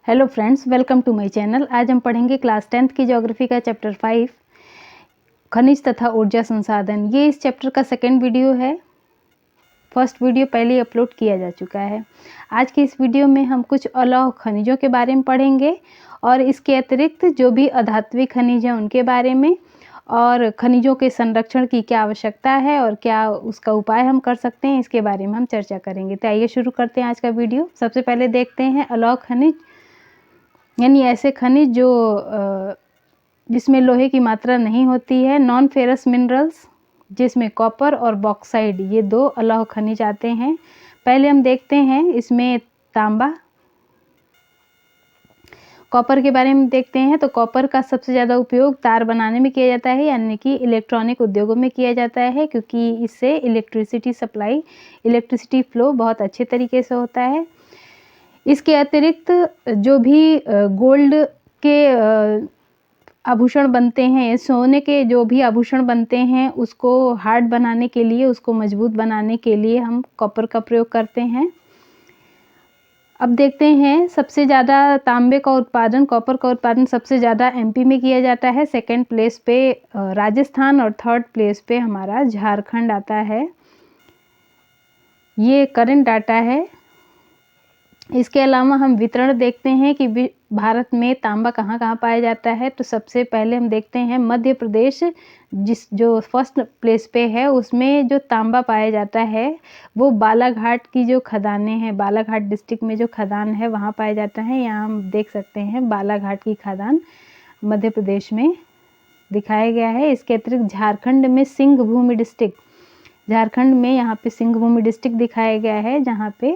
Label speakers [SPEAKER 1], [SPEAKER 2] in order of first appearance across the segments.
[SPEAKER 1] Hello friends, welcome to my channel. आज हम पढ़ेंगे क्लास 10th की ज्योग्राफी का चैप्टर 5 खनिज तथा ऊर्जा संसाधन। ये इस चैप्टर का सेकंड वीडियो है। फर्स्ट वीडियो पहले अपलोड किया जा चुका है। आज की इस वीडियो में हम कुछ अलौह खनिजों के बारे में पढ़ेंगे और इसके अतिरिक्त जो भी अधात्विक खनिज हैं उनके बारे में, और खनिजों के संरक्षण की क्या आवश्यकता है और क्या उसका उपाय हम कर सकते हैं, इसके बारे में हम चर्चा करेंगे। तो आइए शुरू करते हैं आज का वीडियो। सबसे पहले देखते हैं अलौह खनिज, यानी ऐसे खनिज जो जिसमें लोहे की मात्रा नहीं होती है। नॉन फेरस मिनरल्स, जिसमें कॉपर और बॉक्साइड, ये दो अलौह खनिज आते हैं। पहले हम देखते हैं इसमें तांबा। कॉपर के बारे में देखते हैं तो कॉपर का सबसे ज़्यादा उपयोग तार बनाने में किया जाता है, यानी कि इलेक्ट्रॉनिक उद्योगों में किया जाता है, क्योंकि इससे इलेक्ट्रिसिटी सप्लाई, इलेक्ट्रिसिटी फ्लो बहुत अच्छे तरीके से होता है। इसके अतिरिक्त जो भी गोल्ड के आभूषण बनते हैं, सोने के जो भी आभूषण बनते हैं, उसको हार्ड बनाने के लिए, उसको मजबूत बनाने के लिए हम कॉपर का प्रयोग करते हैं। अब देखते हैं सबसे ज़्यादा तांबे का उत्पादन, कॉपर का उत्पादन सबसे ज़्यादा एमपी में किया जाता है। सेकंड प्लेस पे राजस्थान और थर्ड प्लेस पे हमारा झारखंड आता है। ये करंट डाटा है। इसके अलावा हम वितरण देखते हैं कि भारत में तांबा कहाँ कहाँ पाया जाता है। तो सबसे पहले हम देखते हैं मध्य प्रदेश, जो फर्स्ट प्लेस पे है, उसमें जो तांबा पाया जाता है वो बालाघाट की जो खदानें हैं, बालाघाट डिस्ट्रिक्ट में जो खदान है वहाँ पाया जाता है। यहाँ हम देख सकते हैं बालाघाट की खदान मध्य प्रदेश में दिखाया गया है। इसके अतिरिक्त झारखंड में सिंहभूमि डिस्ट्रिक्ट, झारखंड में यहाँ पे सिंहभूमि डिस्ट्रिक्ट दिखाया गया है, जहाँ पे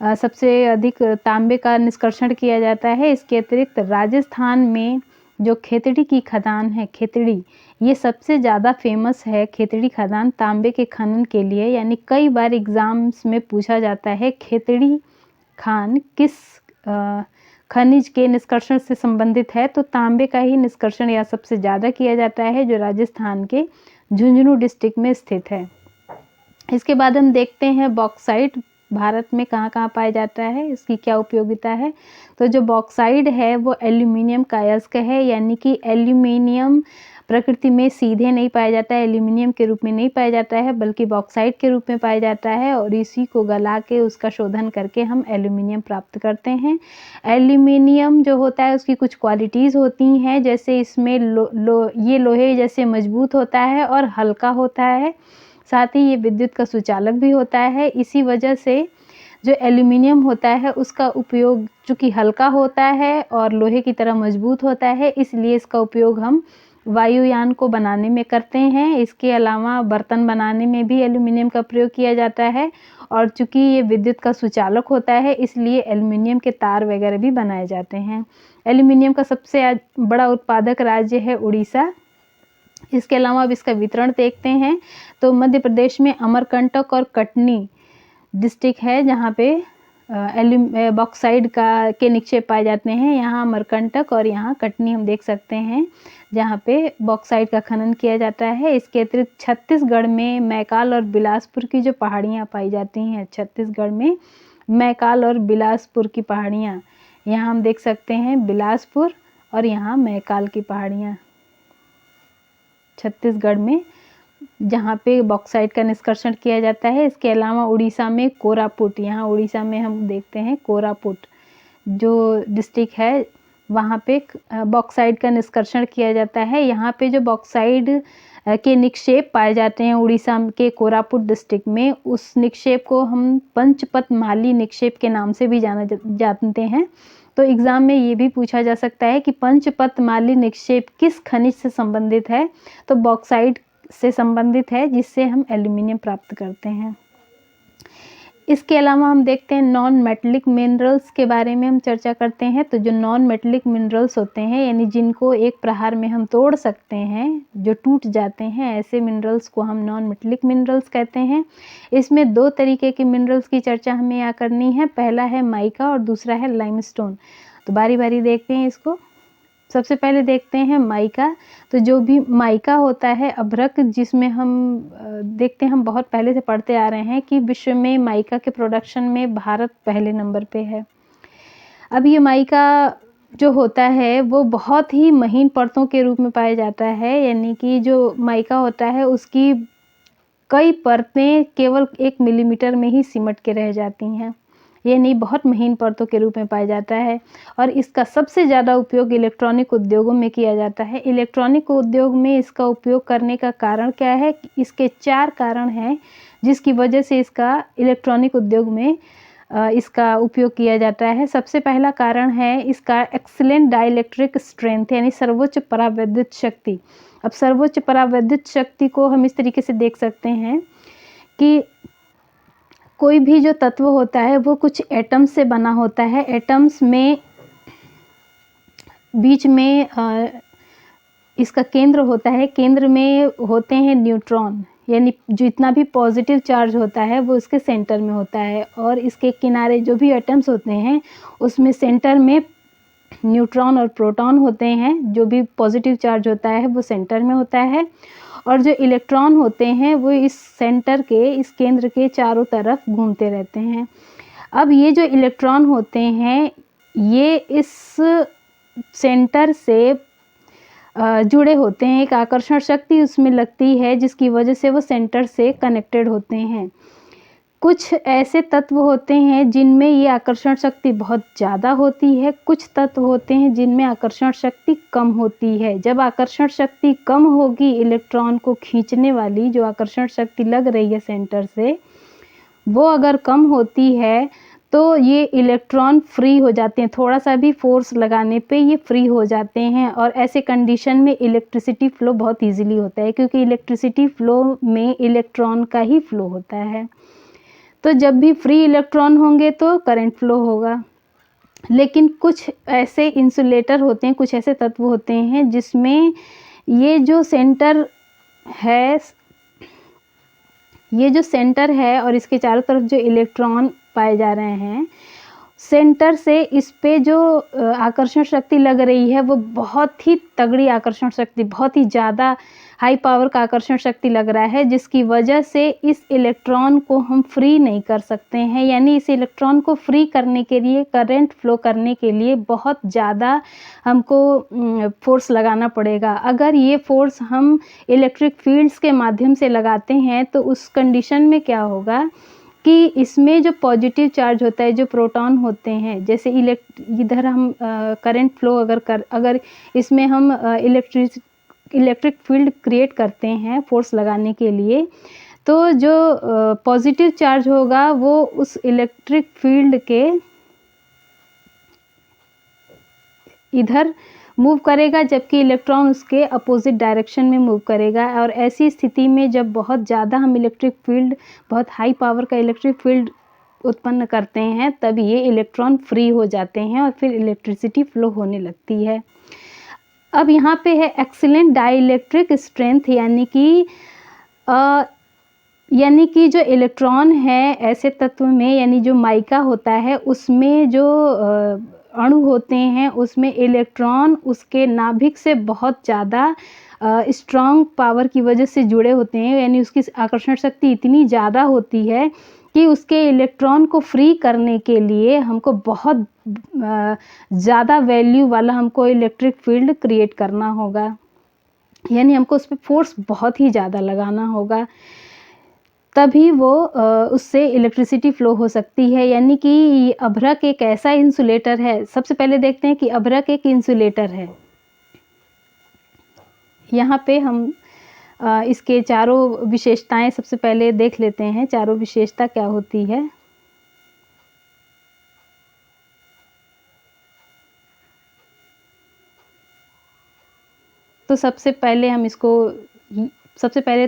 [SPEAKER 1] सबसे अधिक तांबे का निष्कर्षण किया जाता है। इसके अतिरिक्त राजस्थान में जो खेतड़ी की खदान है, खेतड़ी, ये सबसे ज़्यादा फेमस है। खेतड़ी खदान तांबे के खनन के लिए, यानी कई बार एग्ज़ाम्स में पूछा जाता है खेतड़ी खान किस खनिज के निष्कर्षण से संबंधित है, तो तांबे का ही निष्कर्षण या सबसे ज़्यादा किया जाता है, जो राजस्थान के झुंझुनू डिस्ट्रिक्ट में स्थित है। इसके बाद हम देखते हैं बॉक्साइट भारत में कहाँ कहाँ पाया जाता है, इसकी क्या उपयोगिता है। तो जो बॉक्साइड है वो एल्यूमिनियम का अयस्क है, यानी कि एल्यूमिनियम प्रकृति में सीधे नहीं पाया जाता है, एल्यूमिनियम के रूप में नहीं पाया जाता है, बल्कि बॉक्साइड के रूप में पाया जाता है, और इसी को गला के उसका शोधन करके हम एल्यूमिनियम प्राप्त करते हैं। एल्यूमिनियम जो होता है उसकी कुछ क्वालिटीज़ होती हैं, जैसे इसमें ये लोहे जैसे मजबूत होता है और हल्का होता है, साथ ही ये विद्युत का सुचालक भी होता है। इसी वजह से जो एल्यूमिनियम होता है उसका उपयोग, चूँकि हल्का होता है और लोहे की तरह मजबूत होता है, इसलिए इसका उपयोग हम वायुयान को बनाने में करते हैं। इसके अलावा बर्तन बनाने में भी एल्यूमिनियम का प्रयोग किया जाता है, और चूँकि ये विद्युत का सुचालक होता है, इसलिए एल्यूमिनियम के तार वगैरह भी बनाए जाते हैं। एल्यूमिनियम का सबसे बड़ा उत्पादक राज्य है उड़ीसा। इसके अलावा अब इसका वितरण देखते हैं। तो मध्य प्रदेश में अमरकंटक और कटनी डिस्ट्रिक्ट है, जहाँ पे बॉक्साइड के निक्षेप पाए जाते हैं। यहाँ अमरकंटक और यहाँ कटनी हम देख सकते हैं, जहाँ पे बॉक्साइड का खनन किया जाता है। इसके अतिरिक्त छत्तीसगढ़ में मैकाल और बिलासपुर की जो पहाड़ियाँ पाई जाती हैं, छत्तीसगढ़ में मैकाल और बिलासपुर की पहाड़ियाँ, यहाँ हम देख सकते हैं बिलासपुर और यहाँ मैकाल की पहाड़ियाँ छत्तीसगढ़ में, जहाँ पे बॉक्साइड का निष्कर्षण किया जाता है। इसके अलावा उड़ीसा में कोरापुट, यहाँ उड़ीसा में हम देखते हैं कोरापुट जो डिस्ट्रिक्ट है, वहाँ पे बॉक्साइड का निष्कर्षण किया जाता है। यहाँ पे जो बॉक्साइड के निक्षेप पाए जाते हैं उड़ीसा के कोरापुट डिस्ट्रिक्ट में, उस निक्षेप को हम पंचपतमाली निक्षेप के नाम से भी जानते हैं। तो एग्ज़ाम में ये भी पूछा जा सकता है कि पंचपतमाली निक्षेप किस खनिज से संबंधित है, तो बॉक्साइड से संबंधित है, जिससे हम एल्यूमिनियम प्राप्त करते हैं। इसके अलावा हम देखते हैं नॉन मेटलिक मिनरल्स के बारे में हम चर्चा करते हैं। तो जो नॉन मेटलिक मिनरल्स होते हैं, यानी जिनको एक प्रहार में हम तोड़ सकते हैं, जो टूट जाते हैं, ऐसे मिनरल्स को हम नॉन मेटलिक मिनरल्स कहते हैं। इसमें दो तरीके के मिनरल्स की चर्चा हमें यहाँ करनी है। पहला है माइका और दूसरा है लाइमस्टोन। तो बारी बारी देखते हैं इसको। सबसे पहले देखते हैं माइका। तो जो भी माइका होता है अभ्रक, जिसमें हम देखते हैं, हम बहुत पहले से पढ़ते आ रहे हैं कि विश्व में माइका के प्रोडक्शन में भारत पहले नंबर पे है। अब ये माइका जो होता है वो बहुत ही महीन परतों के रूप में पाया जाता है, यानी कि जो माइका होता है उसकी कई परतें केवल 1 मिलीमीटर में ही सिमट के रह जाती हैं, यानी बहुत महीन परतों के रूप में पाया जाता है। और इसका सबसे ज़्यादा उपयोग इलेक्ट्रॉनिक उद्योगों में किया जाता है। इलेक्ट्रॉनिक उद्योग में इसका उपयोग करने का कारण क्या है? इसके 4 कारण हैं जिसकी वजह से इसका इलेक्ट्रॉनिक उद्योग में इसका उपयोग किया जाता है। सबसे पहला कारण है इसका एक्सीलेंट डाइलेक्ट्रिक स्ट्रेंथ, यानी सर्वोच्च परावैद्युत शक्ति। अब सर्वोच्च परावैद्युत शक्ति को हम इस तरीके से देख सकते हैं कि कोई भी जो तत्व होता है वो कुछ एटम्स से बना होता है। एटम्स में बीच में इसका केंद्र होता है, केंद्र में होते हैं न्यूट्रॉन, यानी जितना भी पॉजिटिव चार्ज होता है वो इसके सेंटर में होता है, और इसके किनारे जो भी एटम्स होते हैं उसमें सेंटर में न्यूट्रॉन और प्रोटॉन होते हैं। जो भी पॉजिटिव चार्ज होता है वो सेंटर में होता है, और जो इलेक्ट्रॉन होते हैं वो इस सेंटर के, इस केंद्र के चारों तरफ घूमते रहते हैं। अब ये जो इलेक्ट्रॉन होते हैं ये इस सेंटर से जुड़े होते हैं, एक आकर्षण शक्ति उसमें लगती है जिसकी वजह से वो सेंटर से कनेक्टेड होते हैं। कुछ ऐसे तत्व होते हैं जिनमें ये आकर्षण शक्ति बहुत ज़्यादा होती है, कुछ तत्व होते हैं जिनमें आकर्षण शक्ति कम होती है। जब आकर्षण शक्ति कम होगी, इलेक्ट्रॉन को खींचने वाली जो आकर्षण शक्ति लग रही है सेंटर से, वो अगर कम होती है तो ये इलेक्ट्रॉन फ्री हो जाते हैं, थोड़ा सा भी फोर्स लगाने पे ये फ्री हो जाते हैं, और ऐसे कंडीशन में इलेक्ट्रिसिटी फ्लो बहुत इजीली होता है, क्योंकि इलेक्ट्रिसिटी फ्लो में इलेक्ट्रॉन का ही फ्लो होता है। तो जब भी फ्री इलेक्ट्रॉन होंगे तो करंट फ्लो होगा। लेकिन कुछ ऐसे इंसुलेटर होते हैं, कुछ ऐसे तत्व होते हैं जिसमें ये जो सेंटर है और इसके चारों तरफ जो इलेक्ट्रॉन पाए जा रहे हैं, सेंटर से इस पे जो आकर्षण शक्ति लग रही है वो बहुत ही तगड़ी आकर्षण शक्ति, बहुत ही ज़्यादा हाई पावर का आकर्षण शक्ति लग रहा है, जिसकी वजह से इस इलेक्ट्रॉन को हम फ्री नहीं कर सकते हैं। यानी इस इलेक्ट्रॉन को फ्री करने के लिए, करंट फ्लो करने के लिए बहुत ज़्यादा हमको फोर्स लगाना पड़ेगा। अगर ये फोर्स हम इलेक्ट्रिक फील्ड्स के माध्यम से लगाते हैं तो उस कंडीशन में क्या होगा कि इसमें जो पॉजिटिव चार्ज होता है, जो प्रोटॉन होते हैं, जैसे इधर हम करंट फ्लो अगर इसमें हम इलेक्ट्रिक फील्ड क्रिएट करते हैं फोर्स लगाने के लिए, तो जो पॉजिटिव चार्ज होगा वो उस इलेक्ट्रिक फील्ड के इधर मूव करेगा, जबकि इलेक्ट्रॉन उसके अपोजिट डायरेक्शन में मूव करेगा। और ऐसी स्थिति में जब बहुत ज़्यादा हम इलेक्ट्रिक फील्ड, बहुत हाई पावर का इलेक्ट्रिक फील्ड उत्पन्न करते हैं, तब ये इलेक्ट्रॉन फ्री हो जाते हैं और फिर इलेक्ट्रिसिटी फ्लो होने लगती है। अब यहाँ पे है एक्सीलेंट डाइलेक्ट्रिक स्ट्रेंथ, यानी कि जो इलेक्ट्रॉन है ऐसे तत्व में, यानी जो माइका होता है उसमें जो अणु होते हैं उसमें इलेक्ट्रॉन उसके नाभिक से बहुत ज़्यादा स्ट्रॉन्ग पावर की वजह से जुड़े होते हैं, यानी उसकी आकर्षण शक्ति इतनी ज़्यादा होती है कि उसके इलेक्ट्रॉन को फ्री करने के लिए हमको बहुत ज़्यादा वैल्यू वाला हमको इलेक्ट्रिक फील्ड क्रिएट करना होगा, यानी हमको उस पर फोर्स बहुत ही ज़्यादा लगाना होगा, तभी वो उससे इलेक्ट्रिसिटी फ्लो हो सकती है। यानी कि अभ्रक एक ऐसा इंसुलेटर है। सबसे पहले देखते हैं कि अभ्रक एक इंसुलेटर है। यहाँ पे हम इसके चारों विशेषताएं सबसे पहले देख लेते हैं, चारों विशेषता क्या होती है। तो सबसे पहले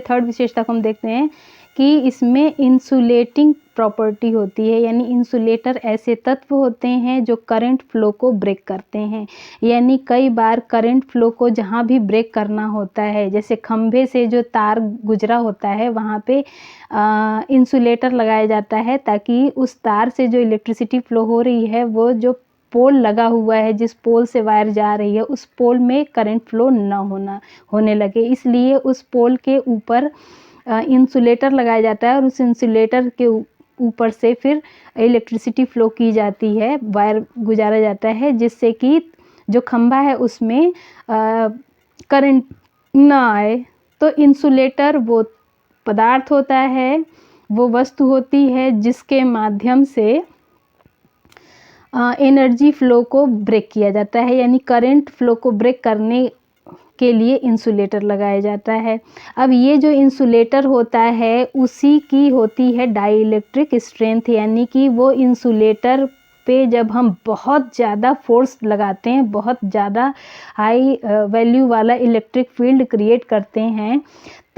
[SPEAKER 1] थर्ड विशेषता को हम देखते हैं कि इसमें इंसुलेटिंग प्रॉपर्टी होती है, यानी इंसुलेटर ऐसे तत्व होते हैं जो करंट फ्लो को ब्रेक करते हैं। यानी कई बार करंट फ्लो को जहाँ भी ब्रेक करना होता है, जैसे खंभे से जो तार गुजरा होता है वहाँ पे इंसुलेटर लगाया जाता है, ताकि उस तार से जो इलेक्ट्रिसिटी फ्लो हो रही है वो जो पोल लगा हुआ है, जिस पोल से वायर जा रही है, उस पोल में करंट फ्लो न होने लगे, इसलिए उस पोल के ऊपर इंसुलेटर लगाया जाता है और उस इंसुलेटर के ऊपर से फिर इलेक्ट्रिसिटी फ्लो की जाती है, वायर गुजारा जाता है, जिससे कि जो खंभा है उसमें करंट ना आए। तो इंसुलेटर वो पदार्थ होता है, वो वस्तु होती है जिसके माध्यम से एनर्जी फ्लो को ब्रेक किया जाता है, यानी करंट फ्लो को ब्रेक करने के लिए इंसुलेटर लगाया जाता है। अब ये जो इंसुलेटर होता है उसी की होती है डाई इलेक्ट्रिक स्ट्रेंथ, यानी कि वो इंसुलेटर पे जब हम बहुत ज़्यादा फोर्स लगाते हैं, बहुत ज़्यादा हाई वैल्यू वाला इलेक्ट्रिक फील्ड क्रिएट करते हैं,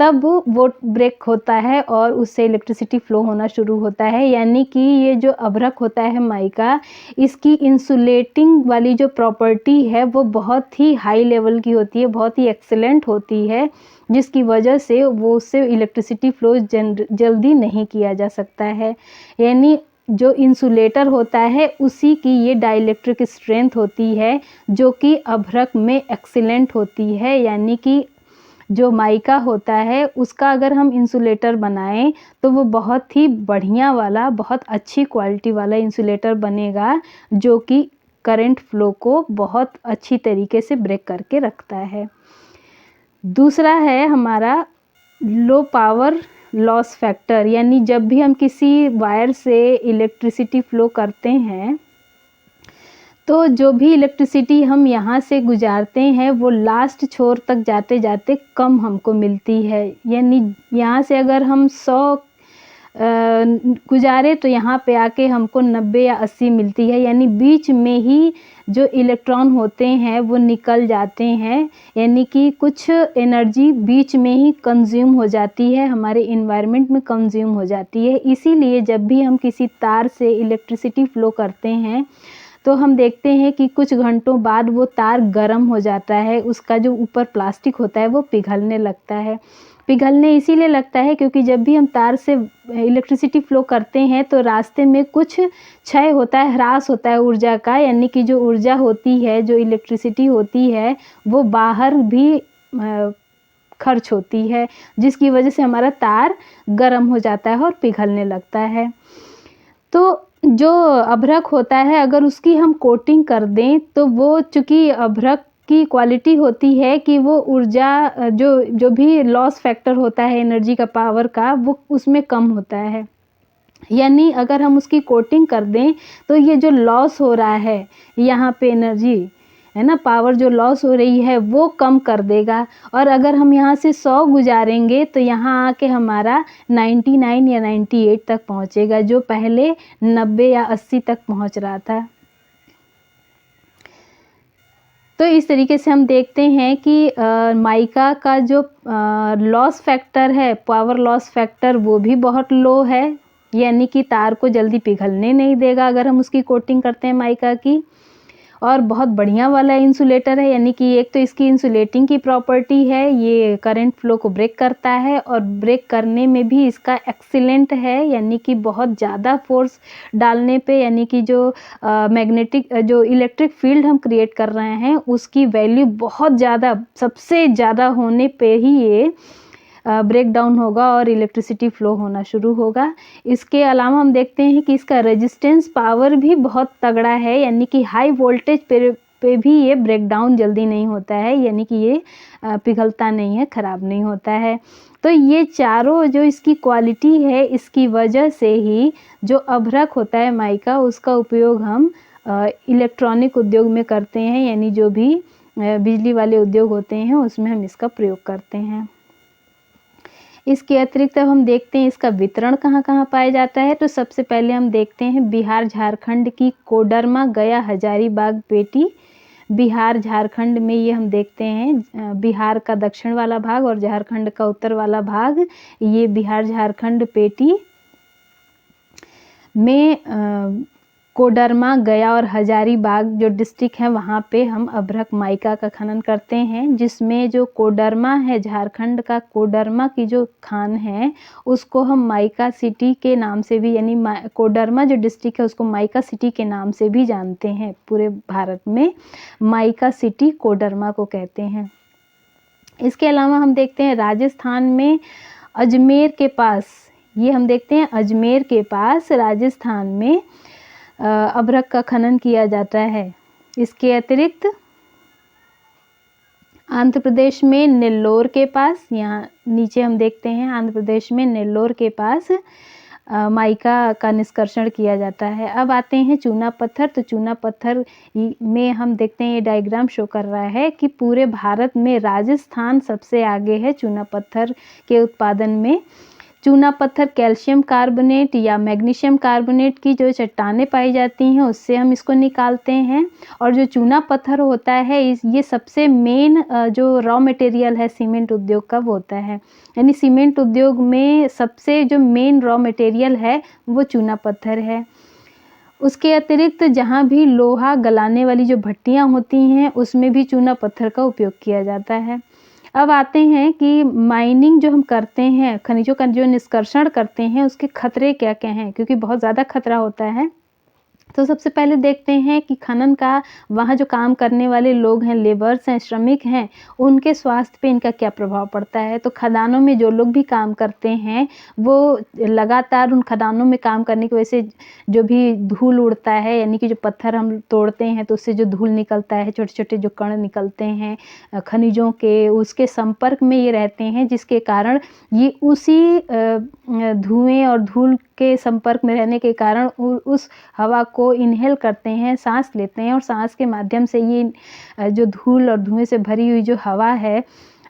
[SPEAKER 1] तब वो ब्रेक होता है और उससे इलेक्ट्रिसिटी फ्लो होना शुरू होता है। यानी कि ये जो अभ्रक होता है माइका, इसकी इंसुलेटिंग वाली जो प्रॉपर्टी है वो बहुत ही हाई लेवल की होती है, बहुत ही एक्सीलेंट होती है, जिसकी वजह से वो उससे इलेक्ट्रिसिटी फ्लो जल्दी नहीं किया जा सकता है। यानी जो इंसुलेटर होता है उसी की ये डाइलेक्ट्रिक स्ट्रेंथ होती है, जो कि अभ्रक में एक्सीलेंट होती है। यानी कि जो माइका होता है उसका अगर हम इंसुलेटर बनाएं तो वो बहुत ही बढ़िया वाला, बहुत अच्छी क्वालिटी वाला इंसुलेटर बनेगा, जो कि करंट फ्लो को बहुत अच्छी तरीके से ब्रेक करके रखता है। दूसरा है हमारा लो पावर लॉस फैक्टर, यानी जब भी हम किसी वायर से इलेक्ट्रिसिटी फ्लो करते हैं तो जो भी इलेक्ट्रिसिटी हम यहाँ से गुजारते हैं वो लास्ट छोर तक जाते जाते कम हमको मिलती है। यानी यहाँ से अगर हम 100 गुजारे तो यहाँ पे आके हमको 90 या 80 मिलती है, यानी बीच में ही जो इलेक्ट्रॉन होते हैं वो निकल जाते हैं। यानी कि कुछ एनर्जी बीच में ही कंज्यूम हो जाती है, हमारे इन्वायरमेंट में कंज्यूम हो जाती है। इसीलिए जब भी हम किसी तार से इलेक्ट्रिसिटी फ्लो करते हैं तो हम देखते हैं कि कुछ घंटों बाद वो तार गर्म हो जाता है, उसका जो ऊपर प्लास्टिक होता है वो पिघलने लगता है। पिघलने इसीलिए लगता है क्योंकि जब भी हम तार से इलेक्ट्रिसिटी फ्लो करते हैं तो रास्ते में कुछ क्षय होता है, ह्रास होता है ऊर्जा का, यानी कि जो ऊर्जा होती है, जो इलेक्ट्रिसिटी होती है, वो बाहर भी खर्च होती है, जिसकी वजह से हमारा तार गर्म हो जाता है और पिघलने लगता है। तो जो अभ्रक होता है अगर उसकी हम कोटिंग कर दें तो वो, चूँकि अभ्रक की क्वालिटी होती है कि वो ऊर्जा जो भी लॉस फैक्टर होता है एनर्जी का, पावर का, वो उसमें कम होता है। यानी अगर हम उसकी कोटिंग कर दें तो ये जो लॉस हो रहा है यहाँ पे एनर्जी है ना, पावर जो लॉस हो रही है वो कम कर देगा। और अगर हम यहाँ से 100 गुजारेंगे तो यहाँ आके हमारा 99 या 98 तक पहुँचेगा, जो पहले 90 या 80 तक पहुँच रहा था। तो इस तरीके से हम देखते हैं कि माइका का जो लॉस फैक्टर है, पावर लॉस फैक्टर, वो भी बहुत लो है, यानी कि तार को जल्दी पिघलने नहीं देगा अगर हम उसकी कोटिंग करते हैं माइका की। और बहुत बढ़िया वाला इंसुलेटर है, यानी कि एक तो इसकी इंसुलेटिंग की प्रॉपर्टी है, ये करंट फ्लो को ब्रेक करता है और ब्रेक करने में भी इसका एक्सीलेंट है, यानी कि बहुत ज़्यादा फोर्स डालने पे, यानी कि जो मैग्नेटिक जो इलेक्ट्रिक फील्ड हम क्रिएट कर रहे हैं उसकी वैल्यू बहुत ज़्यादा, सबसे ज़्यादा होने पे ही ये ब्रेक डाउन होगा और इलेक्ट्रिसिटी फ्लो होना शुरू होगा। इसके अलावा हम देखते हैं कि इसका रेजिस्टेंस पावर भी बहुत तगड़ा है, यानी कि हाई वोल्टेज पे भी ये ब्रेक डाउन जल्दी नहीं होता है, यानी कि ये पिघलता नहीं है, ख़राब नहीं होता है। तो ये चारों जो इसकी क्वालिटी है, इसकी वजह से ही जो अभ्रक होता है माइका, उसका उपयोग हम इलेक्ट्रॉनिक उद्योग में करते हैं, यानी जो भी बिजली वाले उद्योग होते हैं उसमें हम इसका प्रयोग करते हैं। इसके अतिरिक्त अब हम देखते हैं इसका वितरण कहाँ कहाँ पाया जाता है। तो सबसे पहले हम देखते हैं बिहार झारखंड की कोडरमा, गया, हजारीबाग, पेटी। बिहार झारखंड में ये हम देखते हैं बिहार का दक्षिण वाला भाग और झारखंड का उत्तर वाला भाग, ये बिहार झारखंड पेटी में कोडरमा, गया और हजारीबाग जो डिस्ट्रिक्ट है वहाँ पे हम अभ्रक माइका का खनन करते हैं। जिसमें जो कोडरमा है, झारखंड का कोडरमा की जो खान है उसको हम माइका सिटी के नाम से भी, यानी कोडरमा जो डिस्ट्रिक्ट है उसको माइका सिटी के नाम से भी जानते हैं। पूरे भारत में माइका सिटी कोडरमा को कहते हैं। इसके अलावा हम देखते हैं राजस्थान में अजमेर के पास ये हम देखते हैं अजमेर के पास राजस्थान में अभ्रक का खनन किया जाता है। इसके अतिरिक्त आंध्र प्रदेश में नेल्लोर के पास, यहाँ नीचे हम देखते हैं आंध्र प्रदेश में नेल्लोर के पास माइका का निष्कर्षण किया जाता है। अब आते हैं चूना पत्थर। तो चूना पत्थर में हम देखते हैं, ये डायग्राम शो कर रहा है कि पूरे भारत में राजस्थान सबसे आगे है चूना पत्थर के उत्पादन में। चूना पत्थर कैल्शियम कार्बोनेट या मैग्नीशियम कार्बोनेट की जो चट्टानें पाई जाती हैं उससे हम इसको निकालते हैं। और जो चूना पत्थर होता है ये सबसे मेन जो रॉ मटेरियल है सीमेंट उद्योग का वो होता है। यानी सीमेंट उद्योग में सबसे जो मेन रॉ मटेरियल है वो चूना पत्थर है। उसके अतिरिक्त जहाँ भी लोहा गलाने वाली जो भट्टियाँ होती हैं उसमें भी चूना पत्थर का उपयोग किया जाता है। अब आते हैं कि माइनिंग जो हम करते हैं, खनिजों का जो निष्कर्षण करते हैं उसके खतरे क्या क्या हैं, क्योंकि बहुत ज़्यादा खतरा होता है। तो सबसे पहले देखते हैं कि खनन का वहाँ जो काम करने वाले लोग हैं, लेबर्स हैं, श्रमिक हैं, उनके स्वास्थ्य पे इनका क्या प्रभाव पड़ता है। तो खदानों में जो लोग भी काम करते हैं वो लगातार उन खदानों में काम करने की वजह से जो भी धूल उड़ता है, यानी कि जो पत्थर हम तोड़ते हैं तो उससे जो धूल निकलता है, छोटे छोटे जो कण निकलते हैं खनिजों के, उसके संपर्क में ये रहते हैं, जिसके कारण ये उसी धुएं और धूल के संपर्क में रहने के कारण उस हवा को इनहेल करते हैं, सांस लेते हैं, और सांस के माध्यम से ये जो धूल और धुएं से भरी हुई जो हवा है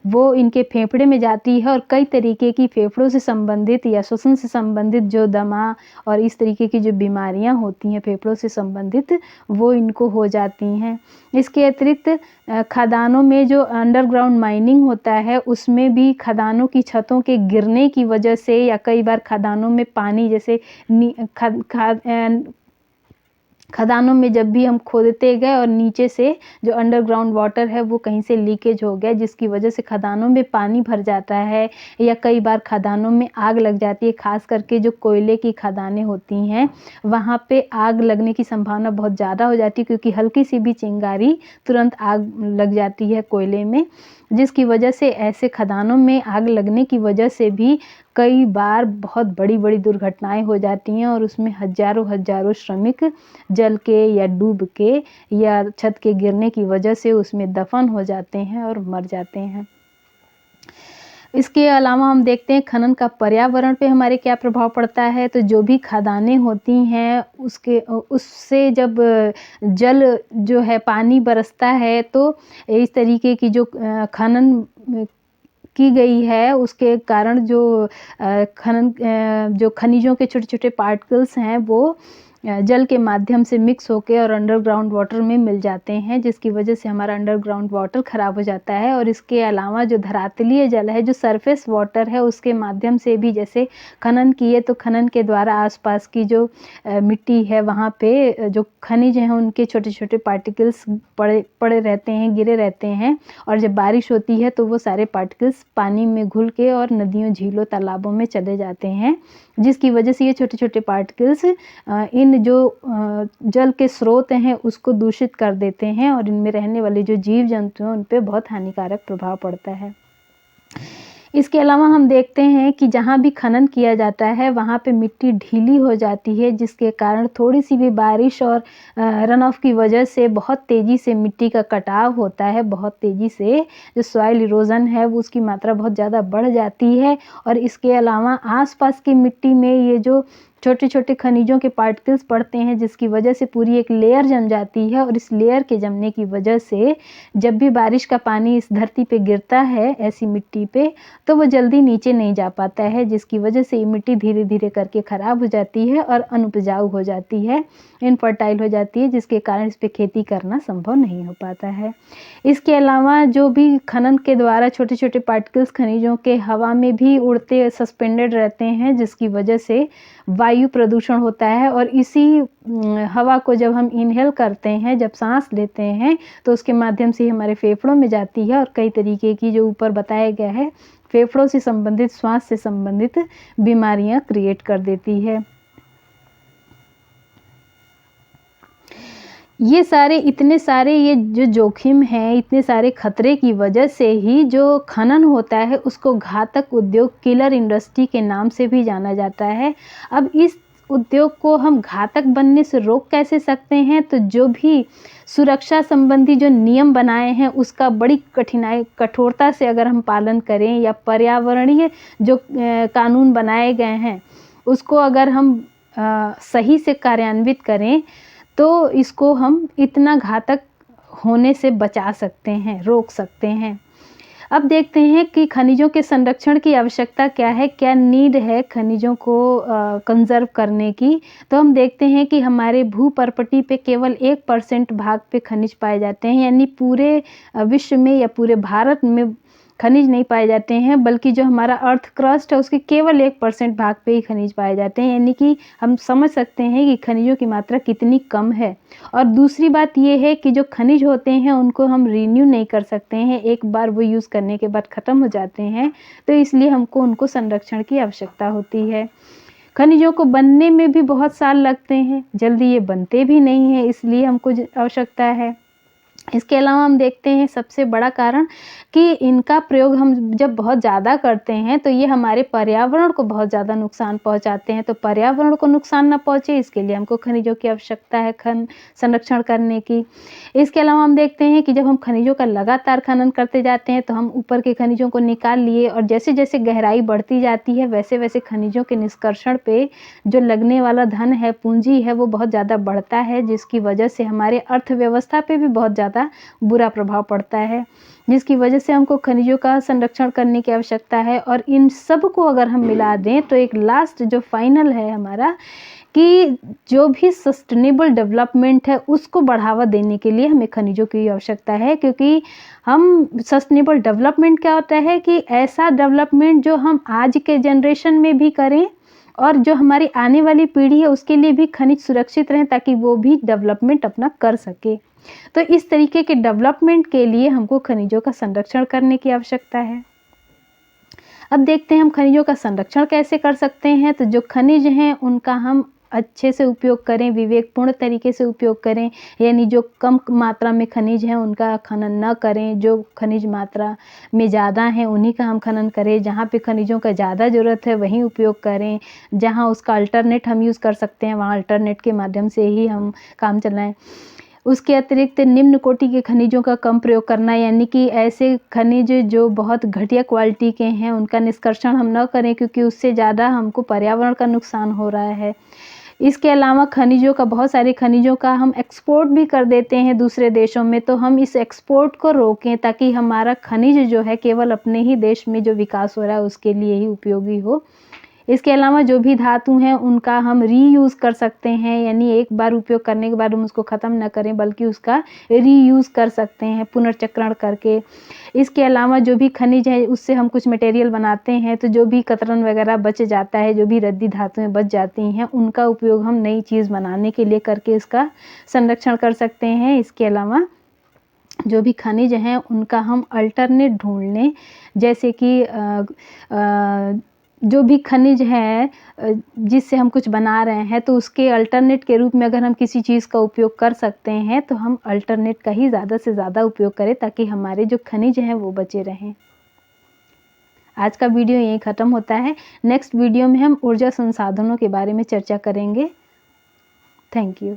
[SPEAKER 1] वो इनके फेफड़े में जाती है और कई तरीके की फेफड़ों से संबंधित या श्वसन से संबंधित जो दमा और इस तरीके की जो बीमारियां होती हैं फेफड़ों से संबंधित वो इनको हो जाती हैं। इसके अतिरिक्त खदानों में जो अंडरग्राउंड माइनिंग होता है उसमें भी खदानों की छतों के गिरने की वजह से या कई बार खदानों में पानी जैसे खदानों में जब भी हम खोदते गए और नीचे से जो अंडरग्राउंड वाटर है वो कहीं से लीकेज हो गया, जिसकी वजह से खदानों में पानी भर जाता है या कई बार खदानों में आग लग जाती है। खास करके जो कोयले की खदानें होती हैं वहाँ पे आग लगने की संभावना बहुत ज़्यादा हो जाती है, क्योंकि हल्की सी भी चिंगारी तुरंत आग लग जाती है कोयले में, जिसकी वजह से ऐसे खदानों में आग लगने की वजह से भी कई बार बहुत बड़ी बड़ी दुर्घटनाएं हो जाती हैं और उसमें हजारों श्रमिक जल के या डूब के या छत के गिरने की वजह से उसमें दफन हो जाते हैं और मर जाते हैं। इसके अलावा हम देखते हैं खनन का पर्यावरण पे हमारे क्या प्रभाव पड़ता है। तो जो भी खदानें होती हैं उससे जब जल जो है पानी बरसता है तो इस तरीके की जो खनन की गई है उसके कारण जो खनिजों के छोटे छोटे पार्टिकल्स हैं वो जल के माध्यम से मिक्स होकर और अंडरग्राउंड वाटर में मिल जाते हैं, जिसकी वजह से हमारा अंडरग्राउंड वाटर ख़राब हो जाता है। और इसके अलावा जो धरातलीय जल है, जो सरफेस वाटर है, उसके माध्यम से भी जैसे खनन किए तो खनन के द्वारा आसपास की जो मिट्टी है वहाँ पे जो खनिज हैं उनके छोटे छोटे पार्टिकल्स पड़े रहते हैं, गिरे रहते हैं, और जब बारिश होती है तो वो सारे पार्टिकल्स पानी में घुल के और नदियों, झीलों, तालाबों में चले जाते हैं, जिसकी वजह से ये छोटे छोटे पार्टिकल्स इन जो जल के स्रोत हैं उसको दूषित कर देते हैं और इनमें रहने वाले जो जीव जंतु हैं उन पे बहुत हानिकारक प्रभाव पड़ता है। इसके अलावा हम देखते हैं कि जहाँ भी खनन किया जाता है वहाँ पे मिट्टी ढीली हो जाती है, जिसके कारण थोड़ी सी भी बारिश और रन ऑफ की वजह से बहुत तेज़ी से मिट्टी का कटाव होता है। बहुत तेज़ी से जो सॉइल इरोजन है वो उसकी मात्रा बहुत ज़्यादा बढ़ जाती है। और इसके अलावा आसपास की मिट्टी में ये जो छोटे छोटे खनिजों के पार्टिकल्स पड़ते हैं, जिसकी वजह से पूरी एक लेयर जम जाती है, और इस लेयर के जमने की वजह से जब भी बारिश का पानी इस धरती पे गिरता है ऐसी मिट्टी पे तो वो जल्दी नीचे नहीं जा पाता है, जिसकी वजह से ये मिट्टी धीरे धीरे करके ख़राब हो जाती है और अनुपजाऊ हो जाती है, इनफर्टाइल हो जाती है, जिसके कारण इस पे खेती करना संभव नहीं हो पाता है। इसके अलावा जो भी खनन के द्वारा छोटे छोटे पार्टिकल्स खनिजों के हवा में भी उड़ते सस्पेंडेड रहते हैं, जिसकी वजह से वायु प्रदूषण होता है। और इसी हवा को जब हम इनहेल करते हैं, जब सांस लेते हैं, तो उसके माध्यम से हमारे फेफड़ों में जाती है और कई तरीके की जो ऊपर बताया गया है फेफड़ों से संबंधित, श्वास से संबंधित बीमारियां क्रिएट कर देती है। ये सारे इतने सारे ये जो जोखिम हैं, इतने सारे खतरे की वजह से ही जो खनन होता है उसको घातक उद्योग, किलर इंडस्ट्री के नाम से भी जाना जाता है। अब इस उद्योग को हम घातक बनने से रोक कैसे सकते हैं? तो जो भी सुरक्षा संबंधी जो नियम बनाए हैं उसका बड़ी कठोरता से अगर हम पालन करें, या पर्यावरणीय जो कानून बनाए गए हैं उसको अगर हम सही से कार्यान्वित करें, तो इसको हम इतना घातक होने से बचा सकते हैं, रोक सकते हैं। अब देखते हैं कि खनिजों के संरक्षण की आवश्यकता क्या है, क्या नीड है खनिजों को कंज़र्व करने की। तो हम देखते हैं कि हमारे भूपर्पटी पे केवल 1% भाग पे खनिज पाए जाते हैं, यानी पूरे विश्व में या पूरे भारत में खनिज नहीं पाए जाते हैं, बल्कि जो हमारा अर्थ क्रस्ट है उसके केवल 1% भाग पे ही खनिज पाए जाते हैं। यानी कि हम समझ सकते हैं कि खनिजों की मात्रा कितनी कम है। और दूसरी बात ये है कि जो खनिज होते हैं उनको हम रीन्यू नहीं कर सकते हैं, एक बार वो यूज़ करने के बाद ख़त्म हो जाते हैं, तो इसलिए हमको उनको संरक्षण की आवश्यकता होती है। खनिजों को बनने में भी बहुत साल लगते हैं, जल्दी ये बनते भी नहीं हैं, इसलिए हमको आवश्यकता है। इसके अलावा हम देखते हैं सबसे बड़ा कारण कि इनका प्रयोग हम जब बहुत ज़्यादा करते हैं तो ये हमारे पर्यावरण को बहुत ज़्यादा नुकसान पहुंचाते हैं। तो पर्यावरण को नुकसान ना पहुंचे इसके लिए हमको खनिजों की आवश्यकता है संरक्षण करने की। इसके अलावा हम देखते हैं कि जब हम खनिजों का लगातार खनन करते जाते हैं तो हम ऊपर के खनिजों को निकाल लिए, और जैसे जैसे गहराई बढ़ती जाती है वैसे वैसे खनिजों के निष्कर्षण पे जो लगने वाला धन है, पूंजी है, वो बहुत ज़्यादा बढ़ता है, जिसकी वजह से हमारे अर्थव्यवस्था पे भी बहुत ज़्यादा बुरा प्रभाव पड़ता है, जिसकी वजह से हमको खनिजों का संरक्षण करने की आवश्यकता है। और इन सब को अगर हम मिला दें तो एक लास्ट जो फाइनल है हमारा, कि जो भी सस्टेनेबल डेवलपमेंट है उसको बढ़ावा देने के लिए हमें खनिजों की आवश्यकता है। क्योंकि हम सस्टेनेबल डेवलपमेंट क्या होता है कि ऐसा डेवलपमेंट जो हम आज के जनरेशन में भी करें और जो हमारी आने वाली पीढ़ी है उसके लिए भी खनिज सुरक्षित रहें, ताकि वो भी डेवलपमेंट अपना कर सके। तो इस तरीके के डेवलपमेंट के लिए हमको खनिजों का संरक्षण करने की आवश्यकता है। अब देखते हैं हम खनिजों का संरक्षण कैसे कर सकते हैं। तो जो खनिज हैं उनका हम अच्छे से उपयोग करें, विवेकपूर्ण तरीके से उपयोग करें, यानी जो कम मात्रा में खनिज हैं उनका खनन न करें, जो खनिज मात्रा में ज़्यादा हैं उन्हीं का हम खनन करें, जहाँ पे खनिजों का ज़्यादा ज़रूरत है वहीं उपयोग करें, जहाँ उसका अल्टरनेट हम यूज़ कर सकते हैं वहाँ अल्टरनेट के माध्यम से ही हम काम चलाएँ। उसके अतिरिक्त निम्न कोटि के खनिजों का कम प्रयोग करना, यानी कि ऐसे खनिज जो बहुत घटिया क्वालिटी के हैं उनका निष्कर्षण हम न करें, क्योंकि उससे ज़्यादा हमको पर्यावरण का नुकसान हो रहा है। इसके अलावा खनिजों का, बहुत सारे खनिजों का हम एक्सपोर्ट भी कर देते हैं दूसरे देशों में, तो हम इस एक्सपोर्ट को रोकें ताकि हमारा खनिज जो है केवल अपने ही देश में जो विकास हो रहा है उसके लिए ही उपयोगी हो। इसके अलावा जो भी धातु हैं उनका हम रीयूज़ कर सकते हैं, यानी एक बार उपयोग करने के बाद हम उसको ख़त्म न करें बल्कि उसका रीयूज़ कर सकते हैं पुनर्चक्रण करके। इसके अलावा जो भी खनिज है उससे हम कुछ मटेरियल बनाते हैं, तो जो भी कतरन वगैरह बच जाता है, जो भी रद्दी धातुएं बच जाती हैं उनका उपयोग हम नई चीज़ बनाने के लिए करके इसका संरक्षण कर सकते हैं। इसके अलावा जो भी खनिज हैं उनका हम अल्टरनेट ढूंढ लें, जैसे कि जो भी खनिज है जिससे हम कुछ बना रहे हैं तो उसके अल्टरनेट के रूप में अगर हम किसी चीज़ का उपयोग कर सकते हैं तो हम अल्टरनेट का ही ज़्यादा से ज़्यादा उपयोग करें, ताकि हमारे जो खनिज हैं वो बचे रहें। आज का वीडियो यहीं ख़त्म होता है। नेक्स्ट वीडियो में हम ऊर्जा संसाधनों के बारे में चर्चा करेंगे। Thank you.